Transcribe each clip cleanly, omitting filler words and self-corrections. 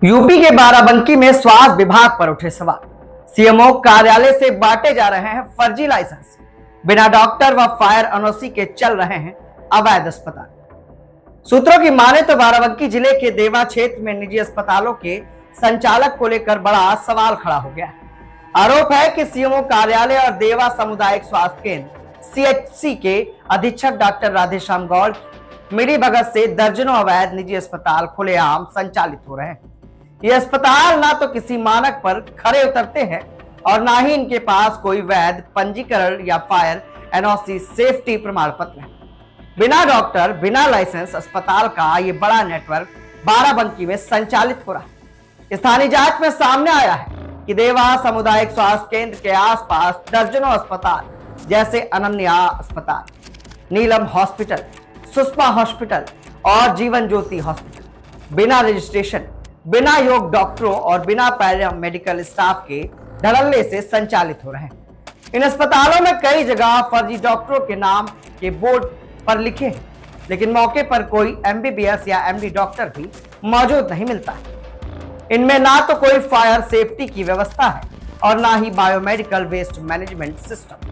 UP के बाराबंकी में स्वास्थ्य विभाग पर उठे सवाल। सीएमओ कार्यालय से बांटे जा रहे हैं फर्जी लाइसेंस। बिना डॉक्टर व फायर एनओसी के चल रहे हैं अवैध अस्पताल। सूत्रों की माने तो बाराबंकी जिले के देवा क्षेत्र में निजी अस्पतालों के संचालक को लेकर बड़ा सवाल खड़ा हो गया है। आरोप है कि सीएमओ कार्यालय और देवा सामुदायिक स्वास्थ्य केंद्र सीएचसी के अधीक्षक डॉक्टर राधेश्याम गौड़ मिली भगत से दर्जनों अवैध निजी अस्पताल खुलेआम संचालित हो रहे हैं। ये अस्पताल ना तो किसी मानक पर खरे उतरते हैं और ना ही इनके पास कोई वैध पंजीकरण या फायर एनओसी सेफ्टी प्रमाण पत्र है। बिना डॉक्टर बिना लाइसेंस अस्पताल का ये बड़ा नेटवर्क बाराबंकी में संचालित हो रहा है। स्थानीय जांच में सामने आया है कि देवा सामुदायिक स्वास्थ्य केंद्र के आसपास दर्जनों अस्पताल जैसे अनन्या अस्पताल, नीलम हॉस्पिटल, सुषमा हॉस्पिटल और जीवन ज्योति हॉस्पिटल बिना रजिस्ट्रेशन, बिना योग डॉक्टरों और बिना पैरामेडिकल स्टाफ के धड़ल्ले से संचालित हो रहे हैं। इन अस्पतालों में कई जगह फर्जी डॉक्टरों के नाम के बोर्ड पर लिखे हैं, लेकिन मौके पर कोई एमबीबीएस या एमडी डॉक्टर भी मौजूद नहीं मिलता है। इनमें ना तो कोई फायर सेफ्टी की व्यवस्था है और ना ही बायोमेडिकल वेस्ट मैनेजमेंट सिस्टम।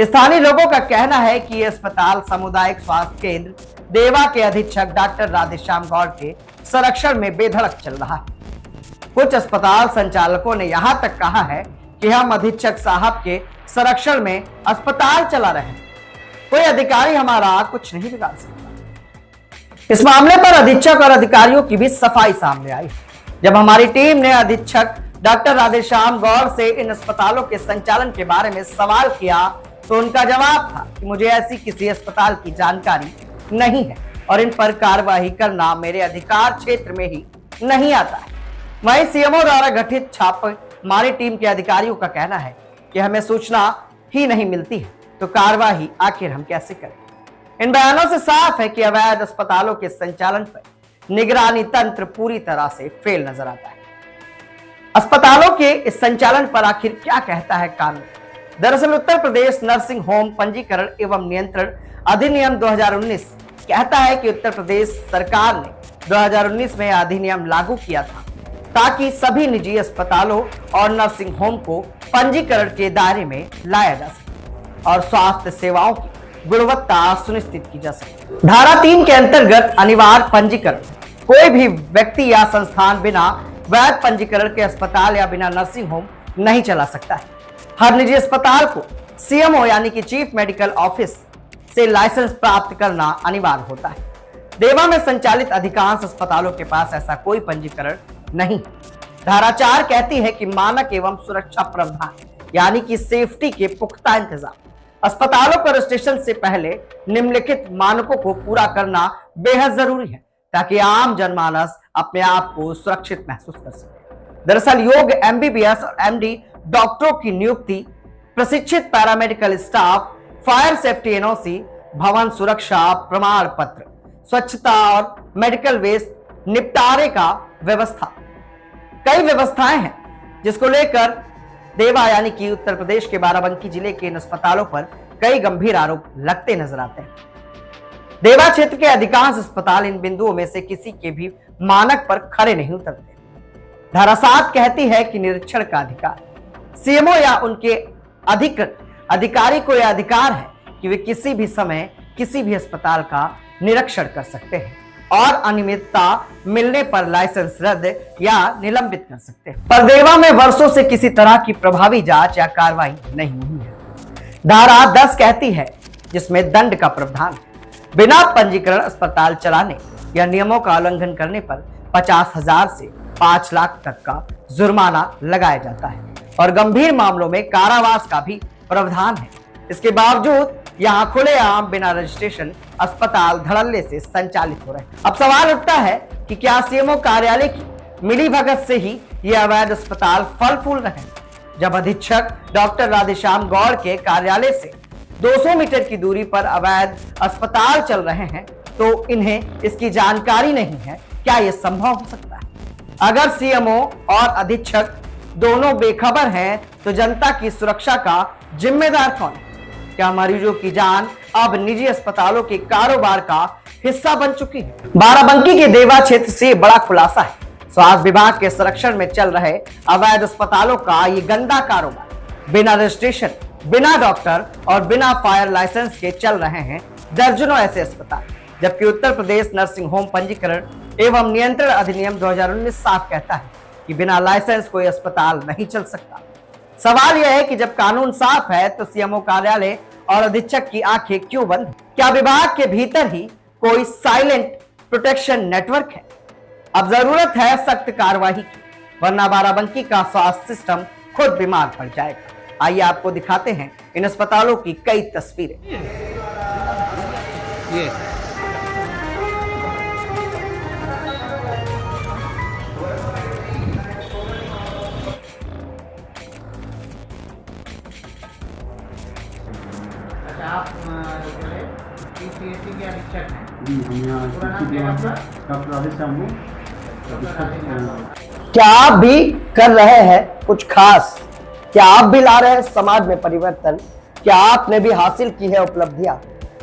स्थानीय लोगों का कहना है कि यह अस्पताल सामुदायिक स्वास्थ्य केंद्र देवा के अधीक्षक डॉक्टर राधेश्याम गौड़ के संरक्षण में बेधड़क चल रहा है। कुछ अस्पताल संचालकों ने यहां तक कहा है कि हम अधीक्षक साहब के संरक्षण में अस्पताल चला रहे हैं, कोई अधिकारी हमारा कुछ नहीं बिगाड़ सकता। इस मामले पर अधीक्षक और अधिकारियों की भी सफाई सामने आई। जब हमारी टीम ने अधीक्षक डॉक्टर राधेश्याम गौड़ से इन अस्पतालों के संचालन के बारे में सवाल किया तो उनका जवाब था कि मुझे ऐसी किसी अस्पताल की जानकारी नहीं है और इन पर कार्रवाई करना मेरे अधिकार क्षेत्र में ही नहीं आता है। वहीं सीएमओ द्वारा गठित छापेमारी टीम के अधिकारियों का कहना है कि हमें सूचना ही नहीं मिलती है तो कार्रवाई आखिर हम कैसे करें। इन बयानों से साफ है कि अवैध अस्पतालों के संचालन पर निगरानी तंत्र पूरी तरह से फेल नजर आता है। अस्पतालों के इस संचालन पर आखिर क्या कहता है कानून? दरअसल उत्तर प्रदेश नर्सिंग होम पंजीकरण एवं नियंत्रण अधिनियम 2019 कहता है कि उत्तर प्रदेश सरकार ने 2019 में अधिनियम लागू किया था ताकि सभी निजी अस्पतालों और नर्सिंग होम को पंजीकरण के दायरे में लाया जा सके और स्वास्थ्य सेवाओं की गुणवत्ता सुनिश्चित की जा सके। धारा 3 के अंतर्गत अनिवार्य पंजीकरण, कोई भी व्यक्ति या संस्थान बिना वैध पंजीकरण के अस्पताल या बिना नर्सिंग होम नहीं चला सकता है। हर निजी अस्पताल को सीएमओ यानी कि चीफ मेडिकल ऑफिस से लाइसेंस प्राप्त करना अनिवार्य होता है। देवा में संचालित अधिकांश अस्पतालों के पास ऐसा कोई पंजीकरण नहीं। धारा 4 कहती है कि मानक एवं सुरक्षा प्रावधान यानी कि सेफ्टी के पुख्ता इंतजाम। अस्पतालों को रजिस्ट्रेशन से पहले निम्नलिखित मानकों को पूरा करना बेहद जरूरी है ताकि आम जनमानस अपने आप को सुरक्षित महसूस कर सके। दरअसल योग्य एमबीबीएस और एमडी डॉक्टरों की नियुक्ति, प्रशिक्षित paramedical staff, fire safety NOC, भवन सुरक्षा प्रमाण पत्र, स्वच्छता और मेडिकल वेस्ट निपटारे का व्यवस्था, कई व्यवस्थाएं हैं जिसको लेकर देवा यानी कि उत्तर प्रदेश के बाराबंकी जिले के इन अस्पतालों पर कई गंभीर आरोप लगते नजर आते हैं। देवा क्षेत्र के अधिकांश अस्पताल इन बिंदुओं में से किसी के भी मानक पर खरे नहीं उतरते। धारा 7 कहती है कि निरीक्षण का अधिकार सीएमओ या उनके अधिकृत अधिकारी को यह अधिकार है कि वे किसी भी समय किसी भी अस्पताल का निरीक्षण कर सकते हैं और अनियमितता मिलने पर लाइसेंस रद्द या निलंबित कर सकते हैं। पर देवा में वर्षों से किसी तरह की प्रभावी जांच या कार्रवाई नहीं हुई है। धारा 10 कहती है जिसमें दंड का प्रावधान है। बिना पंजीकरण अस्पताल चलाने या नियमों का उल्लंघन करने पर 50,000 से 5 लाख तक का जुर्माना लगाया जाता है और गंभीर मामलों में कारावास का भी प्रावधान है। इसके बावजूद यहाँ खुलेआम बिना रजिस्ट्रेशन अस्पताल धड़ल्ले से संचालित हो रहे हैं। अब सवाल उठता है कि क्या सीएमओ कार्यालय की मिलीभगत से ही ये अवैध अस्पताल फल फूल रहे हैं? जब अधीक्षक डॉक्टर राधेश्याम गौड़ के कार्यालय से 200 मीटर की दूरी पर अवैध अस्पताल चल रहे हैं तो इन्हें इसकी जानकारी नहीं है। क्या यह संभव हो सकता है? अगर सीएमओ और अधीक्षक दोनों बेखबर हैं तो जनता की सुरक्षा का जिम्मेदार कौन है? क्या मरीजों की जान अब निजी अस्पतालों के कारोबार का हिस्सा बन चुकी है? बाराबंकी के देवा क्षेत्र से बड़ा खुलासा है। स्वास्थ्य विभाग के संरक्षण में चल रहे अवैध अस्पतालों का ये गंदा कारोबार बिना रजिस्ट्रेशन, बिना डॉक्टर और बिना फायर लाइसेंस के चल रहे हैं दर्जनों ऐसे अस्पताल। जबकि उत्तर प्रदेश नर्सिंग होम पंजीकरण एवं नियंत्रण अधिनियम 2019 साफ कहता है कि बिना लाइसेंस कोई अस्पताल नहीं चल सकता। सवाल यह है कि जब कानून साफ है तो सीएमओ कार्यालय और अधीक्षक की आंखें क्यों बंद? क्या विभाग के भीतर ही कोई साइलेंट प्रोटेक्शन नेटवर्क है? अब जरूरत है सख्त कार्रवाई की, वरना बाराबंकी का स्वास्थ्य सिस्टम खुद बीमार पड़ जाएगा। आइए आपको दिखाते हैं इन अस्पतालों की कई तस्वीरें। आप PCSC के अधीक्षक हैं? डॉक्टर राधेश्याम हूँ। क्या आप भी कर रहे हैं कुछ खास? क्या आप भी ला रहे हैं समाज में परिवर्तन? क्या आपने भी हासिल की है उपलब्धियां?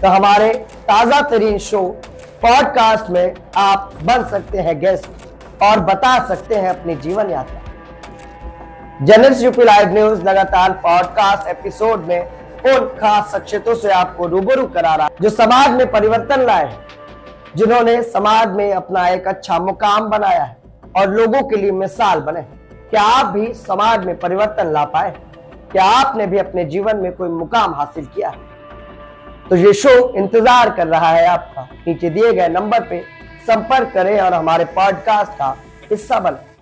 तो हमारे ताजा तरीन शो पॉडकास्ट में आप बन सकते हैं गेस्ट और बता सकते हैं अपनी जीवन यात्रा। जर्नलिस्ट यूपी लाइव न्यूज लगातार पॉडकास्ट एपिसोड में उन खास शख्सियतों से आपको रूबरू करा रहा जो समाज में परिवर्तन लाए हैं, जिन्होंने समाज में अपना एक अच्छा मुकाम बनाया है और लोगों के लिए मिसाल बने। क्या आप भी समाज में परिवर्तन ला पाए? क्या आपने भी अपने जीवन में कोई मुकाम हासिल किया है? तो ये शो इंतजार कर रहा है आपका। नीचे दिए गए नंबर पे संपर्क करें और हमारे पॉडकास्ट का हिस्सा बने।